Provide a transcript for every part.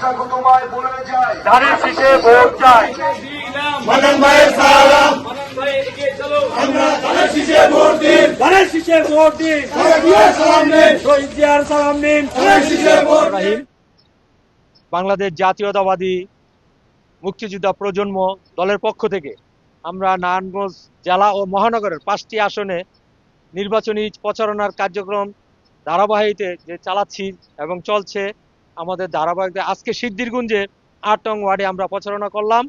আশাকে তোমায় বলে যায়, ধানের শীষে ভোট চাই। মানন ভাইয়ের সালাম, আমরা ধানের শীষে ভোট দিন, ধানের শীষে ভোট দিন, সালাম দিন, শহীদ জিয়ার সালাম দিন। ধানের শীষে ভোট দিন। বাংলাদেশ জাতীয়তাবাদী মুক্তিযোদ্ধা প্রজন্ম দলের পক্ষ থেকে আমরা নারায়ণগঞ্জ জেলা ও মহানগরের 5টি আসনে নির্বাচনী প্রচারণার কার্যক্রম ধারাবাহিকতে যে চালাচ্ছি এবং চলছে আমাদের ধারাবাহিকতে আজকে সিদ্ধিরগঞ্জে 8 নং ওয়ার্ডে আমরা প্রচারণা করলাম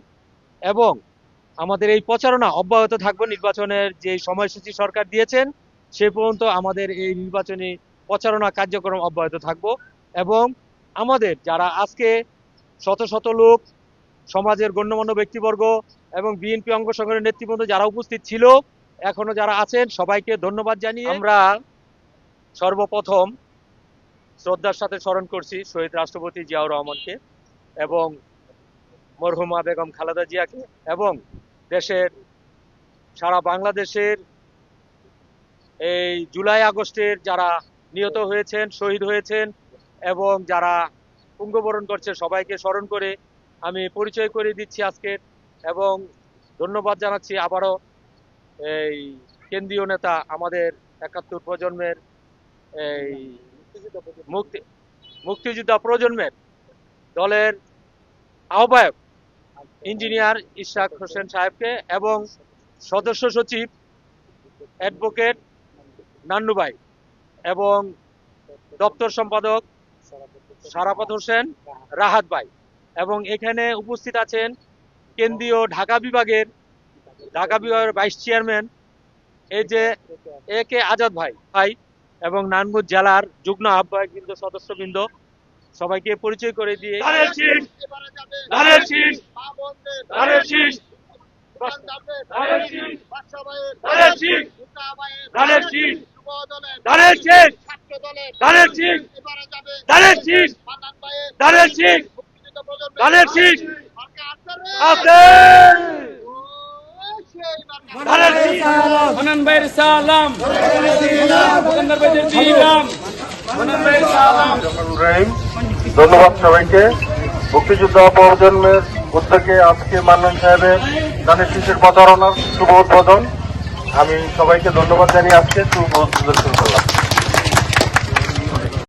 এবং আমাদের এই প্রচারণা অব্যাহত থাকবে। নির্বাচনের যে সময়সূচি সরকার দিয়েছেন সে পর্যন্ত আমাদের এই নির্বাচনী প্রচারণা কার্যক্রম অব্যাহত থাকব এবং আমাদের যারা আজকে শত শত লোক, সমাজের গণ্যমান্য ব্যক্তিবর্গ এবং বিএনপি অঙ্গ সংগঠনের নেতৃবৃন্দ যারা উপস্থিত ছিল, এখনো যারা আছেন সবাইকে ধন্যবাদ জানিয়ে আমরা সর্বপ্রথম শ্রদ্ধার সাথে স্মরণ করছি শহীদ রাষ্ট্রপতি জিয়াউর রহমানকে এবং মরহুমা বেগম খালেদা জিয়াকে এবং দেশের সারা বাংলাদেশের এই জুলাই আগস্টের যারা নিহত হয়েছেন, শহীদ হয়েছেন এবং যারা পুঙ্গবরণ করছে সবাইকে স্মরণ করে আমি পরিচয় করে দিচ্ছি আজকে এবং ধন্যবাদ জানাচ্ছি আবারও এই কেন্দ্রীয় নেতা আমাদের 71 প্রজন্মের এই মুক্তিযোদ্ধা প্রজন্মের দলের আহ্বায়ক ইঞ্জিনিয়ার ইশরাক হোসেন সাহেবকে এবং সদস্য সচিব অ্যাডভোকেট নান্নু ভাই এবং দপ্তর সম্পাদক সারাফত হোসেন রাহাত ভাই এবং এখানে উপস্থিত আছেন কেন্দ্রীয় ঢাকা বিভাগের ভাইস চেয়ারম্যান এই যে এ কে আজাদ ভাই এবং নারায়ণগঞ্জ জেলার যুগ্ম আহ্বায়ক সদস্যবৃন্দ সবাইকে পরিচয় করে দিয়ে মানন ভাইয়ের সালাম, ধন্যবাদ সবাইকে। মুক্তিযোদ্ধা প্রজন্মের উদ্যোগে আজকে মান্নান সাহেবের ধানের শীষের প্রচারণার শুভ উদ্বোধন। আমি সবাইকে ধন্যবাদ জানিয়ে আজকে শুভ উদ্বোধন করলাম।